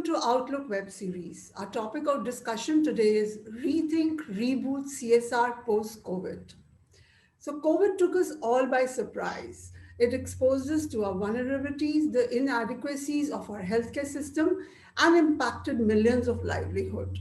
Welcome to Outlook web series. Our topic of discussion today is Rethink, Reboot, CSR post-COVID. So COVID took us all by surprise. It exposed us to our vulnerabilities, the inadequacies of our healthcare system, and impacted millions of livelihood.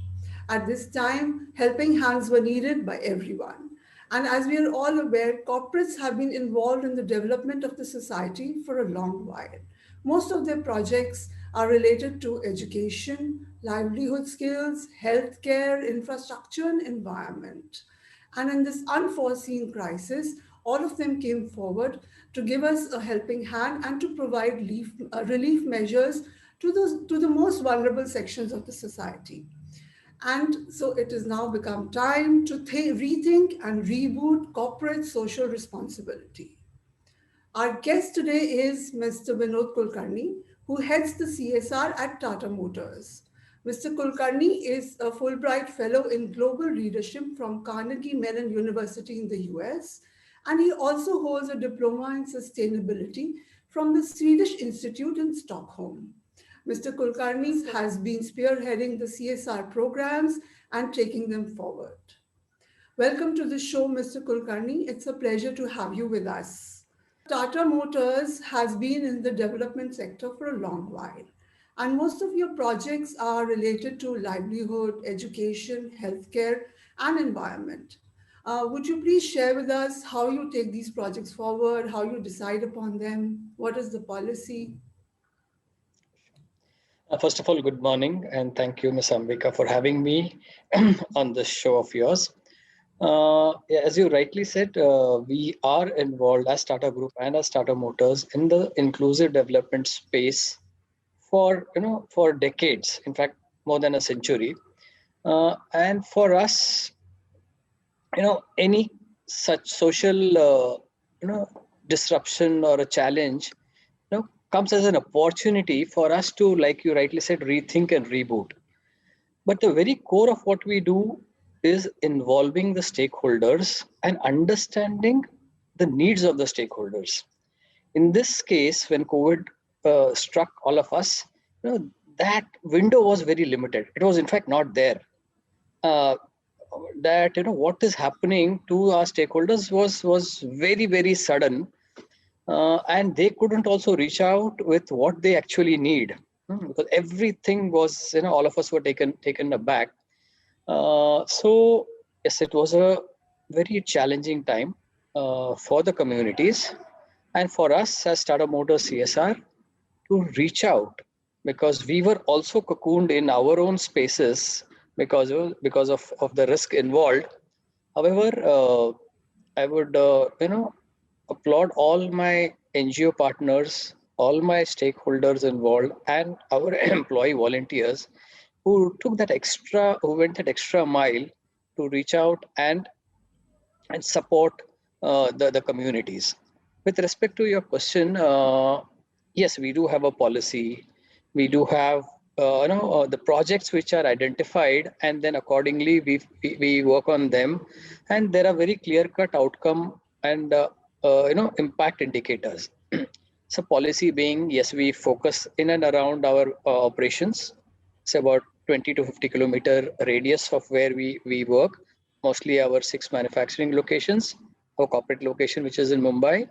At this time, helping hands were needed by everyone. And as we are all aware, corporates have been involved in the development of the society for a long while. Most of their projects are related to education, livelihood skills, healthcare, infrastructure, and environment. And in this unforeseen crisis, all of them came forward to give us a helping hand and to provide relief measures to the most vulnerable sections of the society. And so it has now become time to rethink and reboot corporate social responsibility. Our guest today is Mr. Vinod Kulkarni, who heads the CSR at Tata Motors. Mr. Kulkarni is a Fulbright Fellow in Global Leadership from Carnegie Mellon University in the US, and he also holds a diploma in sustainability from the Swedish Institute in Stockholm. Mr. Kulkarni has been spearheading the CSR programs and taking them forward. Welcome to the show, Mr. Kulkarni. It's a pleasure to have you with us. Tata Motors has been in the development sector for a long while, and most of your projects are related to livelihood, education, healthcare, and environment. Would you please share with us how you take these projects forward, how you decide upon them, what is the policy? First of all, good morning, and thank you, Ms. Ambica, for having me on this show of yours. As you rightly said, we are involved as Tata Group and as Tata Motors in the inclusive development space for decades. In fact, more than a century. And for us, any such social disruption or a challenge, comes as an opportunity for us to, like you rightly said, rethink and reboot. But the very core of what we do is involving the stakeholders and understanding the needs of the stakeholders. In this case, when COVID struck all of us, that window was very limited. It was in fact not there. That what is happening to our stakeholders was very, very sudden, and they couldn't also reach out with what they actually need, because everything was, all of us were taken aback. So yes, it was a very challenging time for the communities and for us as Tata Motors CSR to reach out, because we were also cocooned in our own spaces because of the risk involved. However, I would applaud all my NGO partners, all my stakeholders involved, and our employee volunteers who went that extra mile to reach out and support the communities. With respect to your question, yes, we do have a policy. We do have the projects which are identified, and then accordingly we work on them, and there are very clear-cut outcome and impact indicators. So policy being, yes, we focus in and around our operations. It's about 20 to 50 kilometer radius of where we work, mostly our 6 manufacturing locations, our corporate location, which is in Mumbai.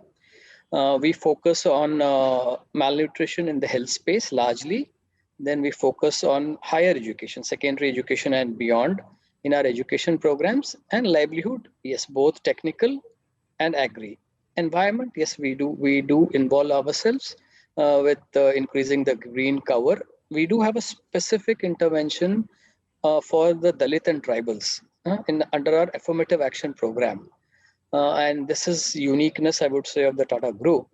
We focus on malnutrition in the health space largely. Then we focus on higher education, secondary education and beyond in our education programs, and livelihood, yes, both technical and agri. Environment, yes, we do involve ourselves with increasing the green cover. We do have a specific intervention for the Dalit and tribals under our affirmative action program. And this is uniqueness, I would say, of the Tata Group.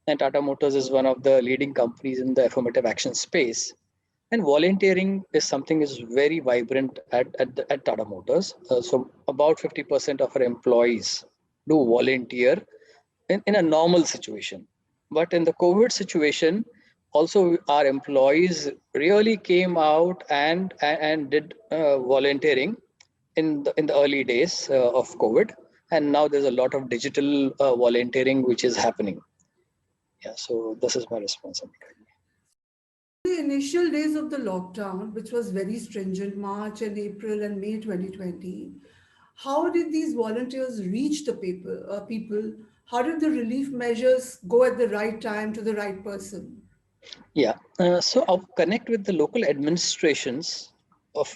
And Tata Motors is one of the leading companies in the affirmative action space. And volunteering is something is very vibrant at Tata Motors. So about 50% of our employees do volunteer in a normal situation. But in the COVID situation, also our employees really came out and did volunteering in the early days of COVID. And now there's a lot of digital volunteering which is happening. Yeah, so this is my response. The initial days of the lockdown, which was very stringent, March and April and May 2020, how did these volunteers reach the people? How did the relief measures go at the right time to the right person? Yeah. So our connect with the local administrations of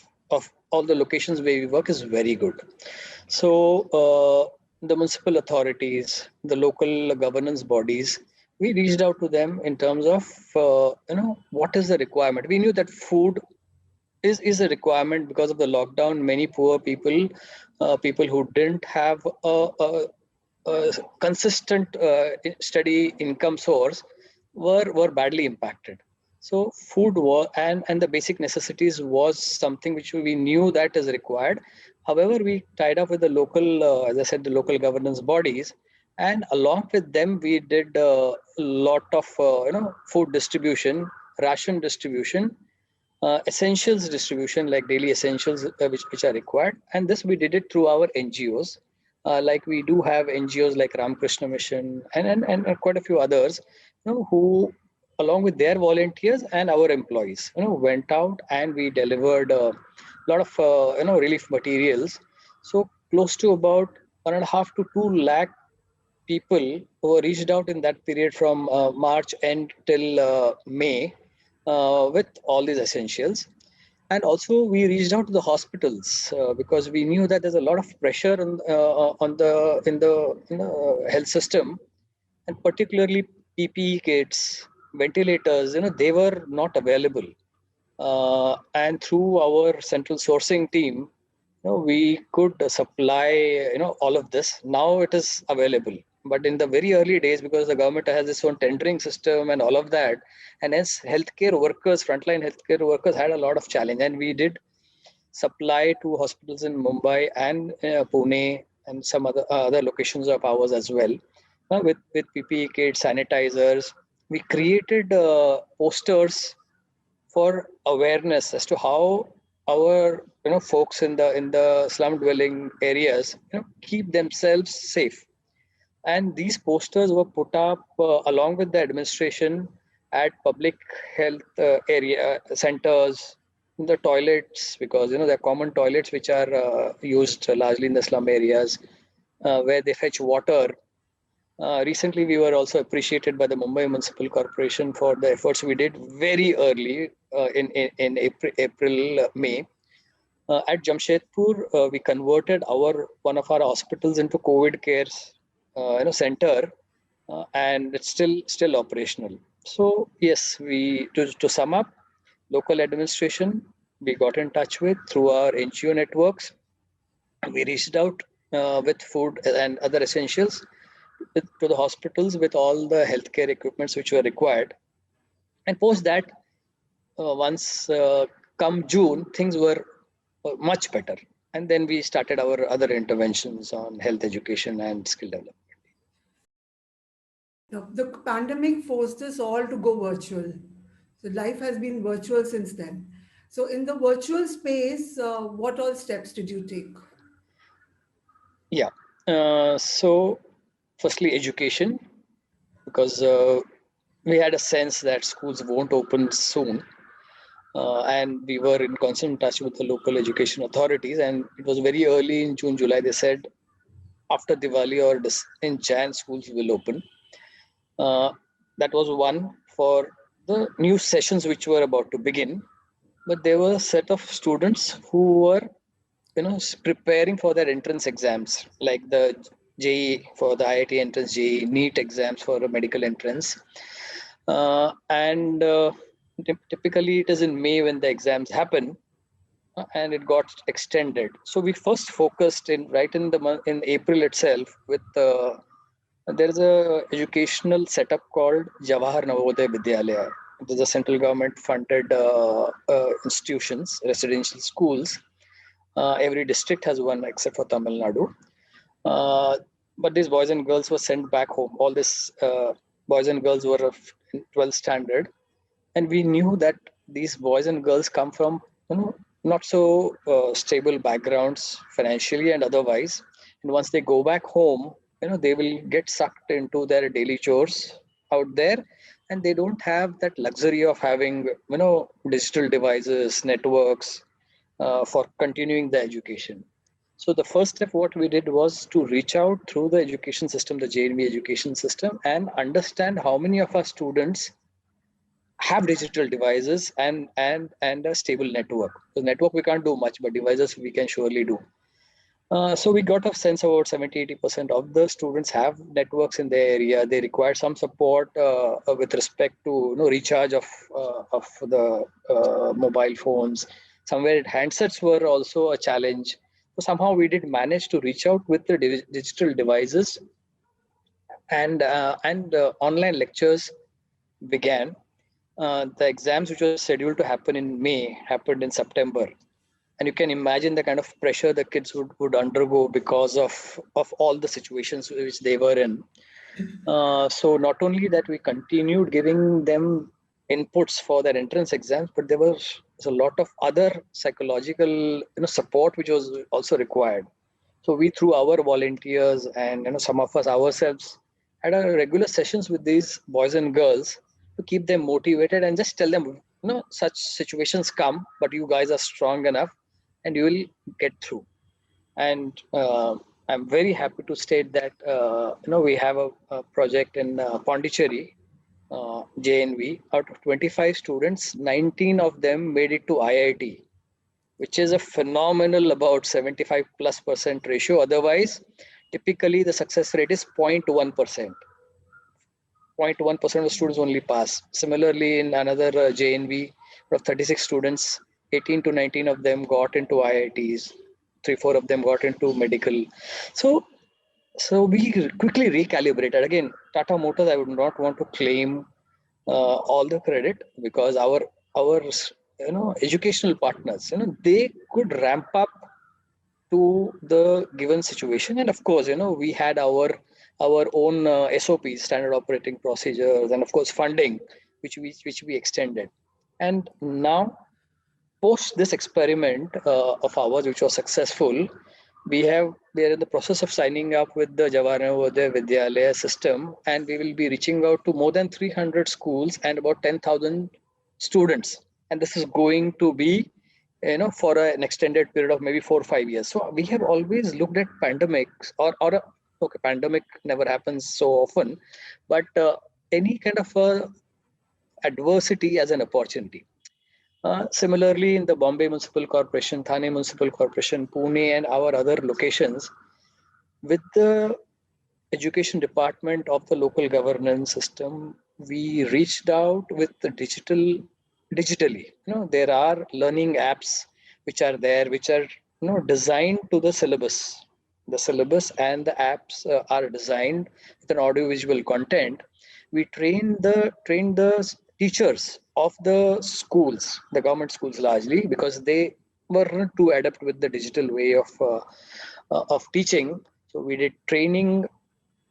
all the locations where we work is very good. So the municipal authorities, the local governance bodies, we reached out to them in terms of what is the requirement. We knew that food is a requirement because of the lockdown. Many poor people, people who didn't have a consistent steady income source, were badly impacted. So food was, and the basic necessities was something which we knew that is required. However, we tied up with the local, as I said, the local governance bodies, and along with them we did a lot of food distribution, ration distribution, essentials distribution, like daily essentials, which are required. And this we did it through our NGOs. Like we do have NGOs like Ramakrishna Mission, and quite a few others, who along with their volunteers and our employees, went out and we delivered a lot of relief materials. So close to about 1.5 to 2 lakh people who were reached out in that period from March end till May, with all these essentials. And also we reached out to the hospitals, because we knew that there's a lot of pressure on the in the health system, and particularly PPE kits, ventilators. They were not available, and through our central sourcing team, we could supply all of this. Now it is available, but in the very early days, because the government has its own tendering system and all of that, and hence healthcare workers, frontline healthcare workers, had a lot of challenge. And we did supply to hospitals in Mumbai and Pune and some other locations of ours as well, with PPE kits, sanitizers. We created posters for awareness as to how our folks in the slum dwelling areas keep themselves safe. And these posters were put up along with the administration at public health area centers, in the toilets, because there are common toilets which are used largely in the slum areas, where they fetch water. Recently, we were also appreciated by the Mumbai Municipal Corporation for the efforts we did very early, in April, May. At Jamshedpur, we converted one of our hospitals into COVID care center, and it's still operational. So yes, we to sum up, local administration we got in touch with through our NGO networks. We reached out with food and other essentials to the hospitals with all the healthcare equipments which were required. And post that, once come June, things were much better. And then we started our other interventions on health education and skill development. Now, the pandemic forced us all to go virtual. So life has been virtual since then. So in the virtual space, what all steps did you take? Yeah. So, firstly, education, because we had a sense that schools won't open soon. And we were in constant touch with the local education authorities. And it was very early in June, July. They said after Diwali or in Jan, schools will open. Uh, that was one for the new sessions which were about to begin. But there were a set of students who were, preparing for their entrance exams, like the JE for the IIT entrance, JE, NEET exams for a medical entrance. And typically it is in May when the exams happen, and it got extended. So we first focused in right in the month in April itself with there is a educational setup called Jawahar Navodaya Vidyalaya. It is a central government funded institutions, residential schools. Every district has one except for Tamil Nadu. Uh, but these boys and girls were sent back home. All these boys and girls were of 12th standard, and we knew that these boys and girls come from not so stable backgrounds financially and otherwise. And once they go back home, they will get sucked into their daily chores out there, and they don't have that luxury of having, digital devices, networks, for continuing the education. So the first step what we did was to reach out through the education system, the JNV education system, and understand how many of our students have digital devices and a stable network. The network we can't do much, but devices we can surely do. So we got a sense about 70-80% of the students have networks in their area. They require some support with respect to recharge of the mobile phones. Somewhere handsets were also a challenge. So somehow we did manage to reach out with the digital devices, and online lectures began. The exams which were scheduled to happen in May happened in September, and you can imagine the kind of pressure the kids would undergo because of all the situations which they were in. So not only that we continued giving them inputs for their entrance exams, but there was a lot of other psychological support which was also required. So we, through our volunteers and some of us ourselves, had a regular sessions with these boys and girls to keep them motivated and just tell them, such situations come, but you guys are strong enough and you will get through. And I'm very happy to state that we have a project in Pondicherry, JNV. Out of 25 students, 19 of them made it to IIT, which is a phenomenal about 75 plus percent ratio. Otherwise, typically the success rate is 0.1%. 0.1% of students only pass. Similarly, in another JNV, of 36 students, 18 to 19 of them got into IITs, 3-4 of them got into medical. So, so we quickly recalibrated. Again, Tata Motors, I would not want to claim all the credit, because our educational partners, they could ramp up to the given situation. And of course, we had our own SOPs, standard operating procedures, and of course funding, which we extended. And now, post this experiment of ours, which was successful, we are in the process of signing up with the Jawahar Navodaya Vidyalaya system, and we will be reaching out to more than 300 schools and about 10,000 students. And this is going to be, for an extended period of maybe 4 or 5 years. So we have always looked at pandemics, okay, pandemic never happens so often, but any kind of adversity as an opportunity. Similarly, in the Bombay Municipal Corporation, Thane Municipal Corporation, Pune, and our other locations, with the education department of the local governance system, we reached out with the digitally. There are learning apps which are there, which are designed to the syllabus. The syllabus and the apps are designed with an audiovisual content. We train the teachers of the schools, the government schools largely, because they were not too adept with the digital way of teaching. So we did training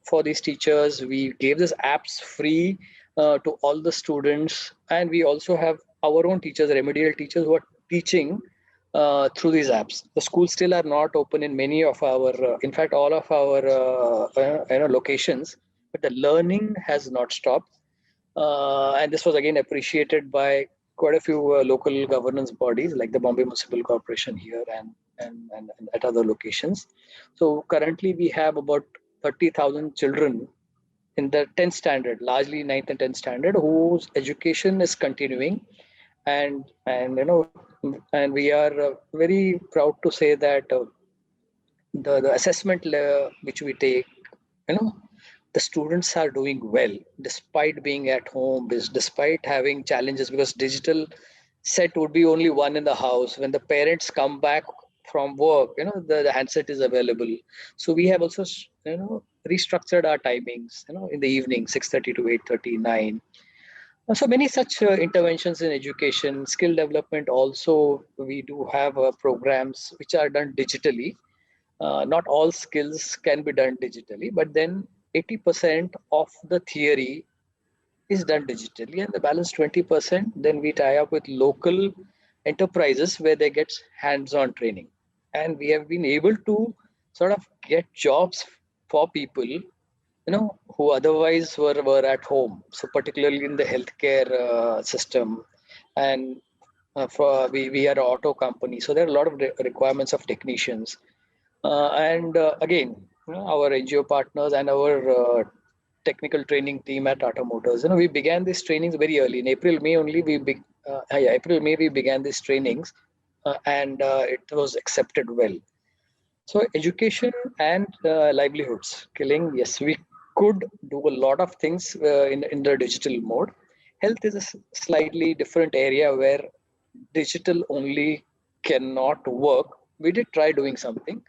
for these teachers. We gave these apps free to all the students, and we also have our own teachers, remedial teachers, who are teaching through these apps. The schools still are not open in many of our, in fact, all of our locations, but the learning has not stopped. And this was again appreciated by quite a few local governance bodies like the Bombay Municipal Corporation here and at other locations. So currently we have about 30,000 children in the 10th standard, largely ninth and 10th standard, whose education is continuing. And we are very proud to say that the assessment which we take, you know the students are doing well despite being at home, despite having challenges, because digital set would be only one in the house. When the parents come back from work, the handset is available. So we have also restructured our timings, in the evening, 6:30 to 8:30, 9. So many such interventions in education, skill development. Also, we do have programs which are done digitally. Not all skills can be done digitally, but then 80% of the theory is done digitally, and the balance 20%, then we tie up with local enterprises where they get hands-on training. And we have been able to sort of get jobs for people who otherwise were at home. So particularly in the healthcare system, and we are an auto company, so there are a lot of requirements of technicians. And again, our NGO partners and our technical training team at Tata Motors, we began these trainings very early. In April, May only April, May we began these trainings, and it was accepted well. So education and livelihoods, killing, yes, we could do a lot of things in the digital mode. Health is a slightly different area where digital only cannot work. We did try doing something,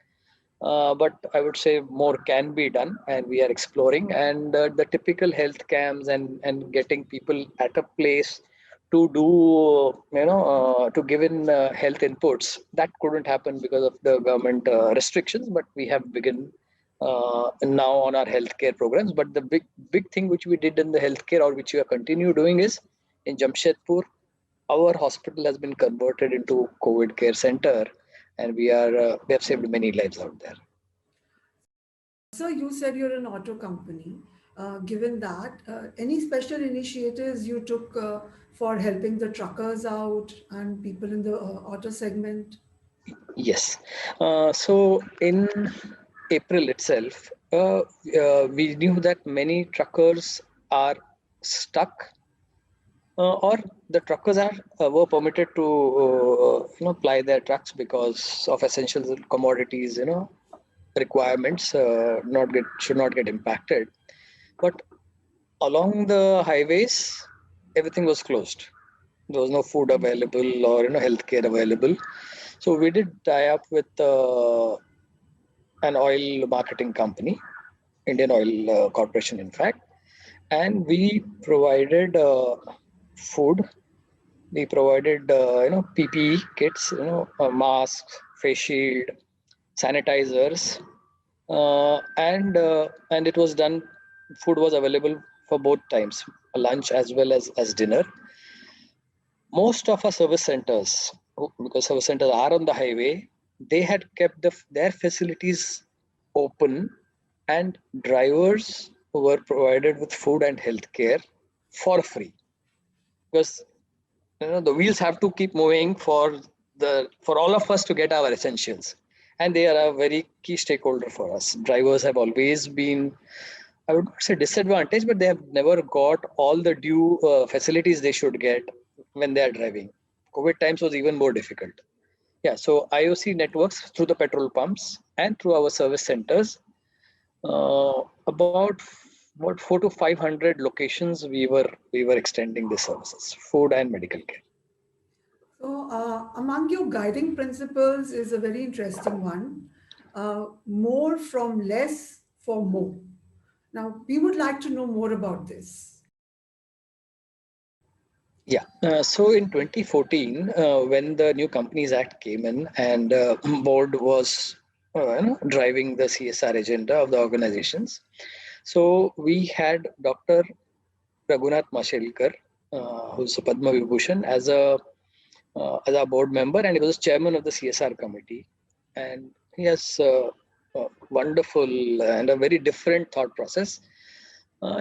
but I would say more can be done, and we are exploring. And the typical health camps and getting people at a place to do, to give in health inputs, that couldn't happen because of the government restrictions. But we have begun now on our healthcare programs. But the big thing which we did in the healthcare, or which we are continue doing, is in Jamshedpur, our hospital has been converted into COVID care center, and we have saved many lives out there. So you said you're an auto company. Given that, any special initiatives you took for helping the truckers out and people in the auto segment? Yes. So in April itself, we knew that many truckers are stuck, or the truckers are were permitted to ply their trucks because of essential commodities, requirements, not get should not get impacted. But along the highways, everything was closed. There was no food available, or healthcare available. So we did tie up with an oil marketing company, Indian Oil Corporation, in fact, and we provided food. We provided PPE kits, masks, face shield, sanitizers, and it was done. Food was available for both times, lunch as well as dinner. Most of our service centers, because service centers are on the highway, they had kept their facilities open, and drivers were provided with food and healthcare for free, because the wheels have to keep moving for all of us to get our essentials, and they are a very key stakeholder for us. Drivers have always been, I would not say disadvantaged, but they have never got all the due facilities they should get when they are driving. COVID times was even more difficult. Yeah, so IOC networks through the petrol pumps and through our service centers, about what 400 to 500 locations we were extending the services, food and medical care. So, among your guiding principles is a very interesting one, more from less for more. Now, we would like to know more about this. Yeah. So in 2014, when the new Companies Act came in, and board was driving the CSR agenda of the organizations, so we had Dr. Raghunath Mashelkar, who's a Padma Vibhushan, as our board member, and he was chairman of the CSR committee, and he has a wonderful and a very different thought process.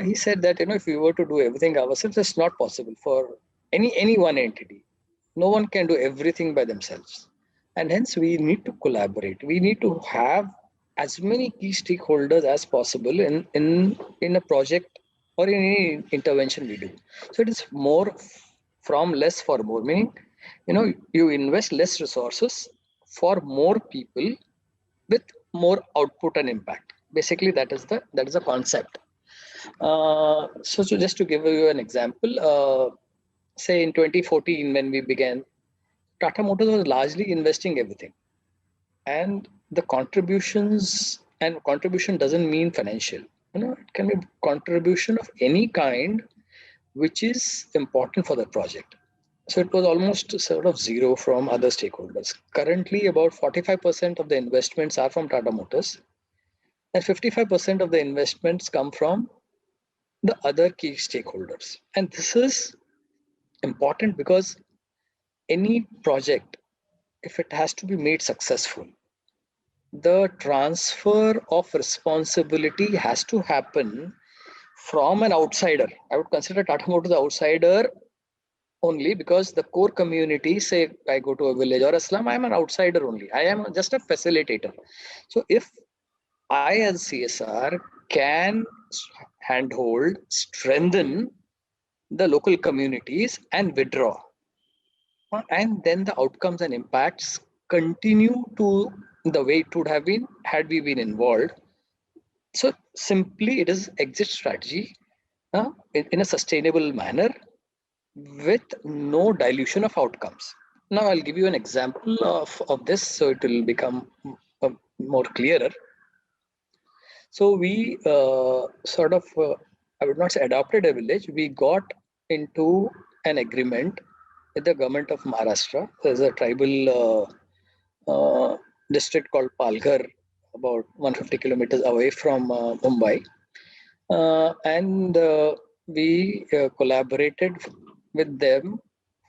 He said that if we were to do everything ourselves, it's not possible for any one entity. No one can do everything by themselves, and hence we need to collaborate. We need to have as many key stakeholders as possible in a project or in any intervention we do. So it is more from less for more, meaning you invest less resources for more people with more output and impact. Basically, that is the concept. So just to give you an example, say in 2014 when we began, Tata Motors was largely investing everything, and the contributions, and contribution doesn't mean financial. It can be contribution of any kind which is important for the project. So it was almost sort of zero from other stakeholders. Currently, about 45% of the investments are from Tata Motors, and 55% of the investments come from the other key stakeholders. And this is important because any project, if it has to be made successful, the transfer of responsibility has to happen from an outsider. I would consider Tata Motors the outsider only because the core community, say I go to a village or a slum, I am an outsider only. I am just a facilitator. So if I as CSR can handhold, strengthen the local communities and withdraw, and then the outcomes and impacts continue to the way it would have been had we been involved. So simply it is exit strategy in a sustainable manner with no dilution of outcomes. Now I'll give you an example of this so it will become more clearer. So we I would not say adopted a village, we got into an agreement with the government of Maharashtra. There's a tribal district called Palghar, about 150 kilometers away from Mumbai. And we collaborated with them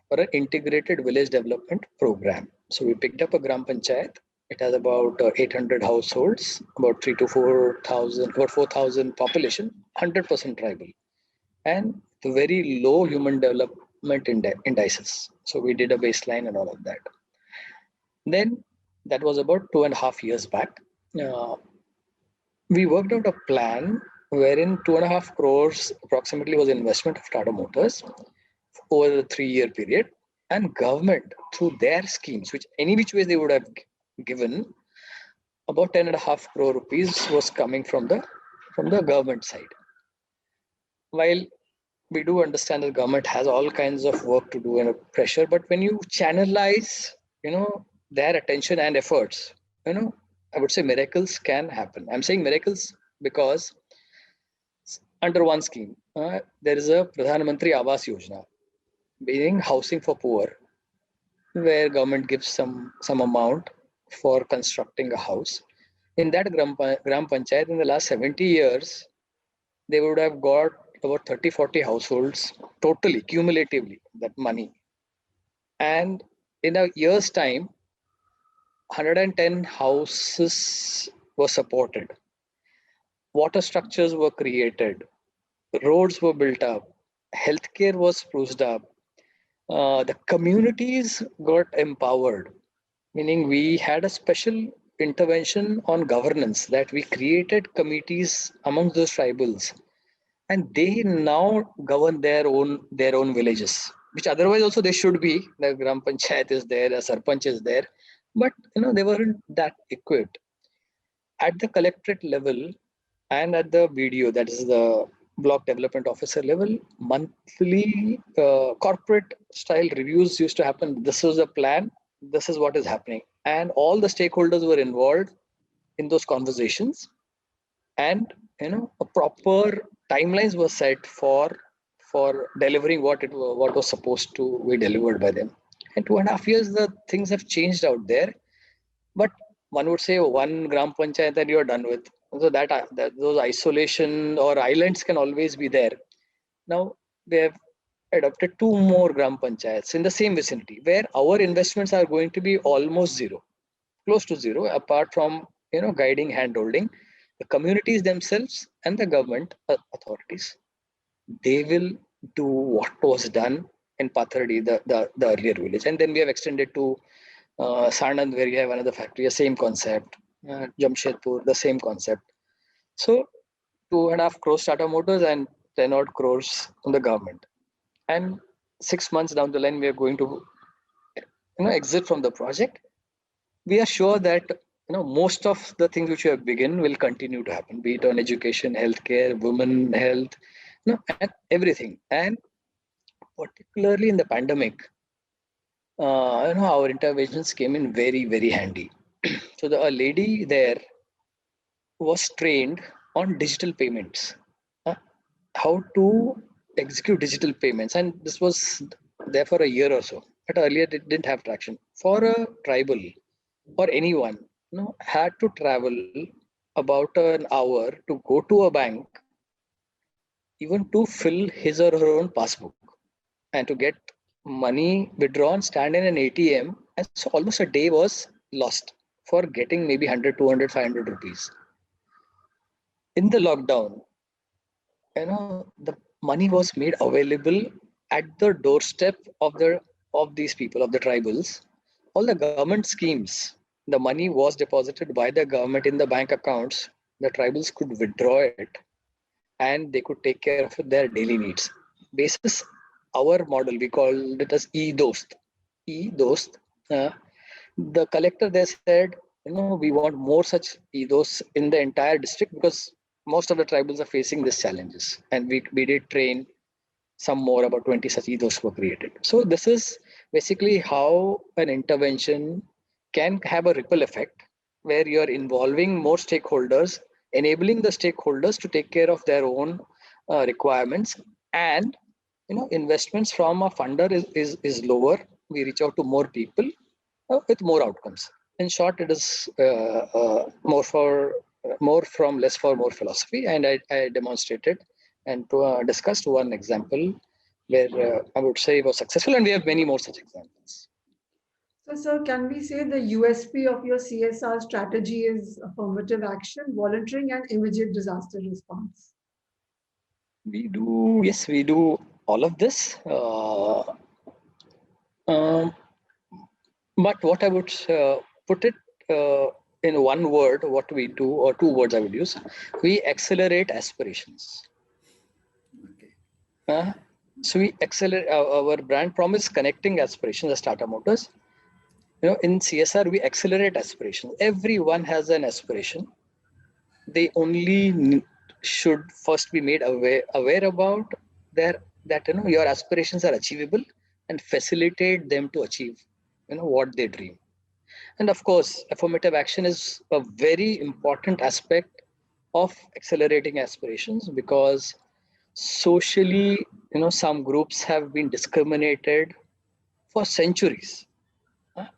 for an integrated village development program. So we picked up a Gram Panchayat. It has about 800 households, about 3 to 4,000, about 4,000 population, 100% tribal, and very low human development indices. So we did a baseline and all of that. Then that was about 2.5 years back. Uh, we worked out a plan wherein 2.5 crores approximately was investment of Tata Motors over a 3 year period, and government through their schemes, which any which ways they would have given, about 10.5 crore rupees was coming from the government side. While we do understand that government has all kinds of work to do and a pressure, but when you channelize, their attention and efforts, I would say miracles can happen. I'm saying miracles because under one scheme, there is a Pradhan Mantri Awas Yojana, meaning housing for poor, where government gives some amount for constructing a house. In that Gram Panchayat, in the last 70 years, they would have got about 30, 40 households totally, cumulatively, that money. And in a year's time, 110 houses were supported, water structures were created, roads were built up, healthcare was spruced up, the communities got empowered, meaning we had a special intervention on governance, that we created committees among those tribals, and they now govern their own villages, which otherwise also they should be. The gram panchayat is there, the sarpanch is there, but they weren't that equipped at the collectorate level. And at the BDO, that is the block development officer level, monthly corporate style reviews used to happen. This is the plan, this is what is happening, and all the stakeholders were involved in those conversations. And a proper timelines were set for delivering what was supposed to be delivered by them. And 2.5 years, the things have changed out there. But one would say one gram panchayat and you're done with. So that those isolation or islands can always be there. Now we have adopted two more gram panchayats in the same vicinity, where our investments are going to be almost zero, close to zero, apart from guiding, hand holding. The communities themselves and the government authorities, they will do what was done in Pathardi, the earlier village. And then we have extended to Sanand, where you have another factory, the same concept. Jamshedpur, the same concept. So 2.5 crores Tata Motors and 10 odd crores from the government. And 6 months down the line, we are going to exit from the project. We are sure that most of the things which we have begun will continue to happen, be it on education, healthcare, women health, and everything. And particularly in the pandemic, our interventions came in very, very handy. So a lady there was trained on digital payments, uh, how to execute digital payments, and this was there for a year or so. But earlier it didn't have traction. For a tribal or anyone, had to travel about an hour to go to a bank, even to fill his or her own passbook, and to get money withdrawn, stand in an ATM, and so almost a day was lost. for getting maybe 100, 200, 500 rupees. In the lockdown, the money was made available at the doorstep of these people, of the tribals. All the government schemes, the money was deposited by the government in the bank accounts. The tribals could withdraw it and they could take care of their daily needs. Basis our model, we called it as e-dost. E-dost. The collector there said, we want more such e-dosts in the entire district because most of the tribals are facing these challenges. And we did train some more, about 20 such ethos were created. So this is basically how an intervention can have a ripple effect where you're involving more stakeholders, enabling the stakeholders to take care of their own requirements, and investments from a funder is lower. We reach out to more people with more outcomes. In short, it is more from less for more philosophy, and I demonstrated and discussed one example where I would say was successful, and we have many more such examples. So, sir, can we say the USP of your CSR strategy is affirmative action, volunteering, and immediate disaster response? We do, yes, we do all of this. Um, but what I would put it in one word, what we do, or two words I would use, we accelerate aspirations. Okay. Uh, so we accelerate our brand promise connecting aspirations as Tata Motors. In CSR, we accelerate aspirations. Everyone has an aspiration. They only should first be made aware about their that your aspirations are achievable and facilitate them to achieve what they dream. And of course, affirmative action is a very important aspect of accelerating aspirations because socially, some groups have been discriminated for centuries.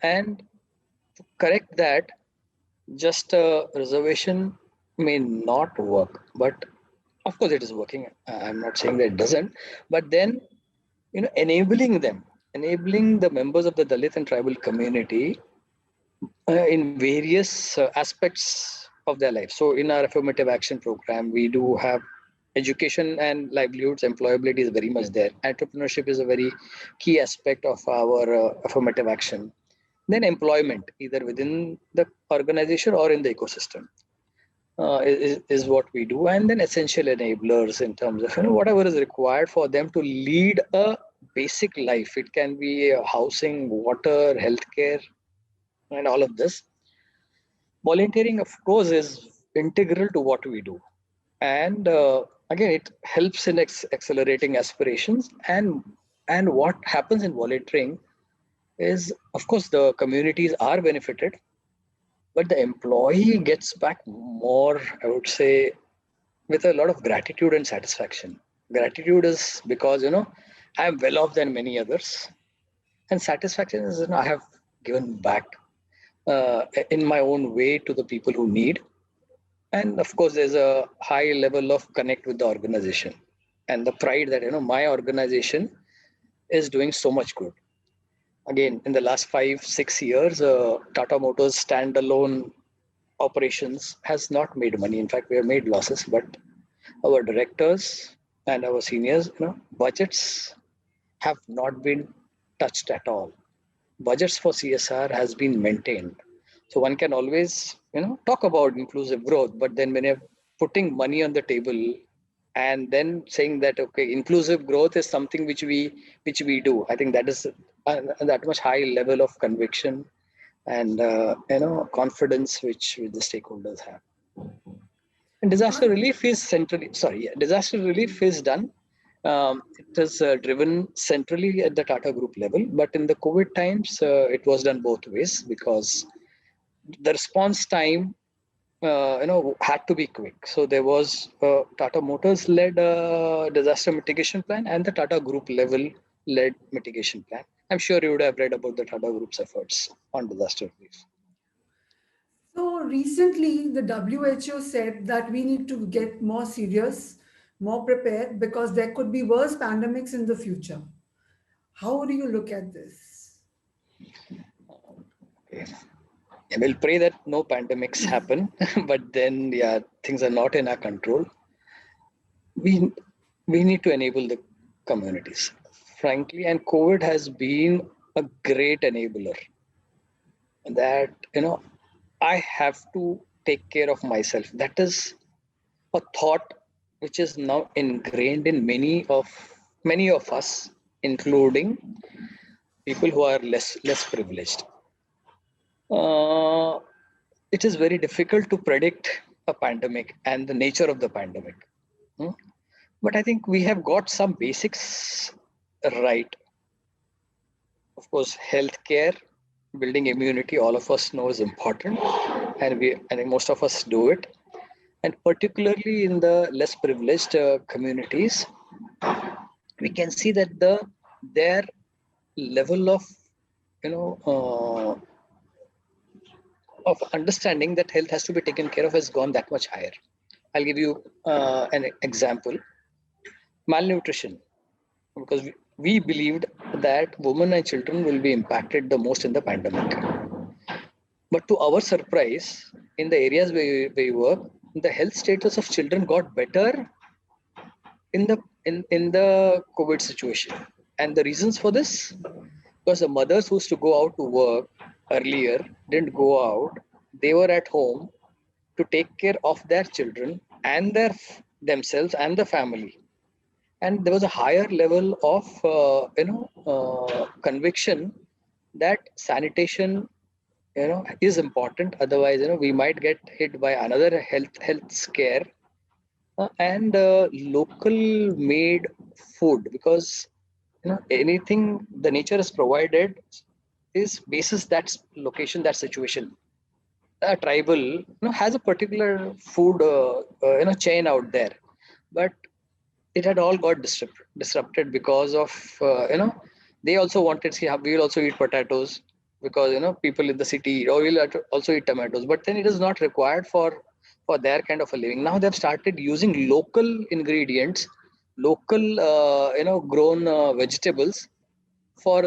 And to correct that, just a reservation may not work. But of course, it is working. I'm not saying that it doesn't. But then, enabling the members of the Dalit and tribal community in various aspects of their life. So, in our affirmative action program, we do have education and livelihoods. Employability is very much there. Entrepreneurship is a very key aspect of our affirmative action. Then employment, either within the organization or in the ecosystem, is what we do. And then essential enablers in terms of whatever is required for them to lead a basic life. It can be housing, water, healthcare, and all of this. Volunteering, of course, is integral to what we do. And again, it helps in accelerating aspirations. And what happens in volunteering is, of course, the communities are benefited, but the employee gets back more, I would say, with a lot of gratitude and satisfaction. Gratitude is because, I am well off than many others. And satisfaction is, I have given back in my own way to the people who need. And of course, there's a high level of connect with the organization and the pride that, my organization is doing so much good. Again, in the last 5 6 years, Tata Motors standalone operations has not made money. In fact, we have made losses, but our directors and our seniors, budgets have not been touched at all. Budgets for CSR has been maintained. So one can always, talk about inclusive growth, but then when you're putting money on the table and then saying that, okay, inclusive growth is something which we do, I think that is that much high level of conviction and confidence which the stakeholders have. And disaster relief is centrally, sorry, yeah, disaster relief is done. It is driven centrally at the Tata Group level, but in the COVID times, it was done both ways because the response time, had to be quick. So there was Tata Motors led disaster mitigation plan and the Tata Group level led mitigation plan. I'm sure you would have read about the Tata Group's efforts on disaster relief. So recently, the WHO said that we need to get more serious, more prepared, because there could be worse pandemics in the future. How do you look at this? Okay. We'll pray that no pandemics happen, but then, yeah, things are not in our control. We we need to enable the communities, frankly, and COVID has been a great enabler. That I have to take care of myself. That is a thought which is now ingrained in many of us, including people who are less privileged. Uh, it is very difficult to predict a pandemic and the nature of the pandemic. Hmm? But I think we have got some basics right. Of course, healthcare, building immunity, all of us know is important, and I think most of us do it. And particularly in the less privileged communities, we can see that their level of understanding that health has to be taken care of has gone that much higher. I'll give you an example: malnutrition, because we believed that women and children will be impacted the most in the pandemic. But to our surprise, in the areas where we work, the health status of children got better in the COVID situation. And the reasons for this, because the mothers who used to go out to work earlier didn't go out. They were at home to take care of their children and themselves and the family. And there was a higher level of conviction that sanitation is important. Otherwise, we might get hit by another health scare. And local made food, because anything the nature has provided is basis that location, that situation. A tribal has a particular food chain out there, but it had all got disrupted because of they also wanted, see, we will also eat potatoes because people in the city or will also eat tomatoes, but then it is not required for their kind of a living. Now they've started using local ingredients, local grown vegetables for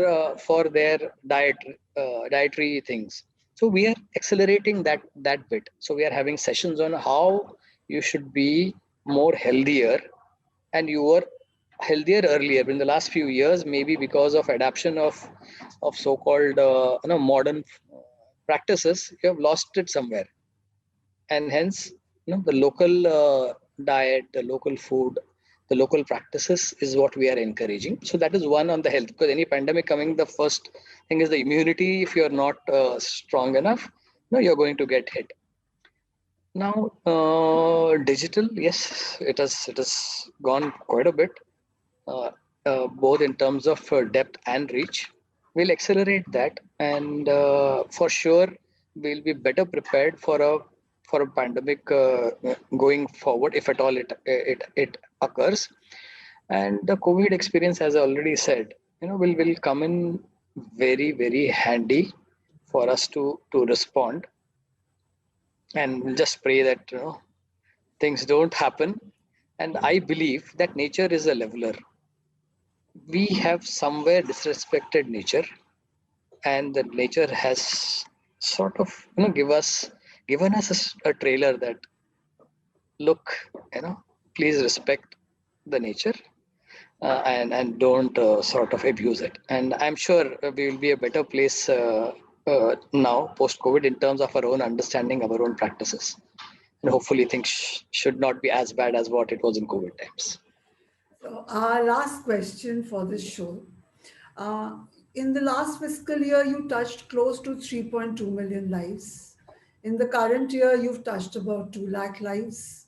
their dietary things. So we are accelerating that bit. So we are having sessions on how you should be more healthier, and you were healthier earlier. But in the last few years, maybe because of adoption of so-called modern practices, you have lost it somewhere. And hence the local diet, the local food, the local practices is what we are encouraging. So that is one on the health, because any pandemic coming, the first thing is the immunity. If you're not strong enough, you're going to get hit. Now digital, yes, it has gone quite a bit, both in terms of depth and reach. We'll accelerate that, and for sure we'll be better prepared for a pandemic going forward, if at all it occurs. And the COVID experience, as I already said, will come in very, very handy for us to respond. And we'll just pray that things don't happen. And I believe that nature is a leveler. We have somewhere disrespected nature, and the nature has sort of given us a trailer that, look, please respect the nature, and don't sort of abuse it. And I'm sure we will be a better place now post COVID in terms of our own understanding, our own practices, and hopefully things should not be as bad as what it was in COVID times. So, our last question for this show. Uh, in the last fiscal year, you touched close to 3.2 million lives. In the current year, you've touched about 2 lakh lives.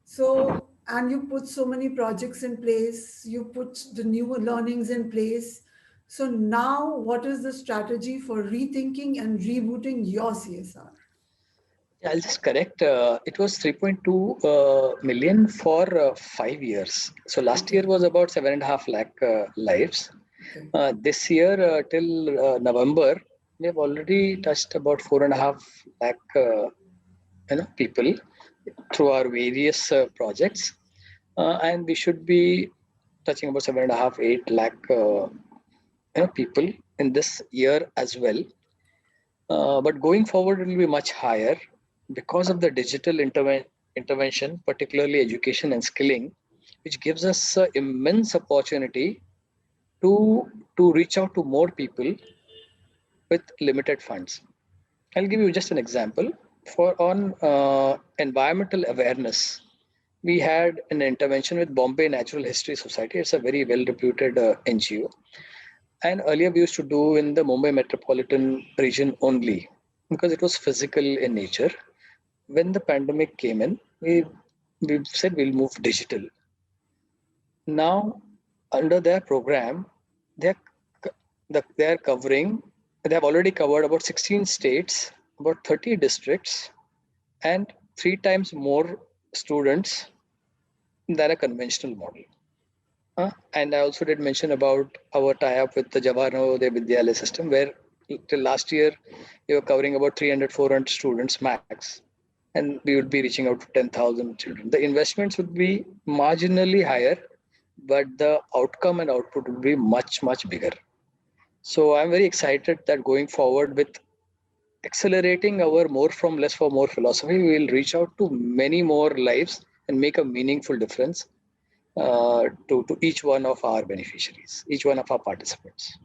So, and you put so many projects in place, you put the new learnings in place. So, now what is the strategy for rethinking and rebooting your CSR? Yeah, I'll just correct. It was 3.2 million for 5 years. So last Okay, year was about 7.5 lakh lives. okay. This year, till November, we have already touched about 4.5 lakh people through our various projects, and we should be touching about 7.5, 8 lakh people in this year as well. But going forward, it will be much higher because of the digital intervention, particularly education and skilling, which gives us immense opportunity to reach out to more people with limited funds. I'll give you just an example. For on environmental awareness, we had an intervention with Bombay Natural History Society. It's a very well-reputed NGO, and earlier we used to do in the Mumbai metropolitan region only because it was physical in nature. When the pandemic came in, we said we'll move digital. Now, under their program, they're they're covering. They have already covered about 16 states, about 30 districts, and 3 times more students than a conventional model. And I also did mention about our tie-up with the Jawahar Navodaya Vidyalaya system, where till last year we were covering about 300, 400 students max, and we would be reaching out to 10,000 children. The investments would be marginally higher, but the outcome and output would be much, much bigger. So I'm very excited that going forward with accelerating our more from less for more philosophy, we will reach out to many more lives and make a meaningful difference to each one of our beneficiaries, each one of our participants.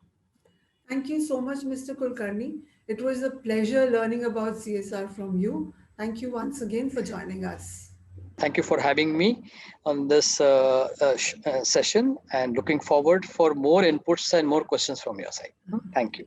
Thank you so much, Mr. Kulkarni. It was a pleasure learning about CSR from you. Thank you once again for joining us. Thank you for having me on this session, and looking forward for more inputs and more questions from your side. Thank you.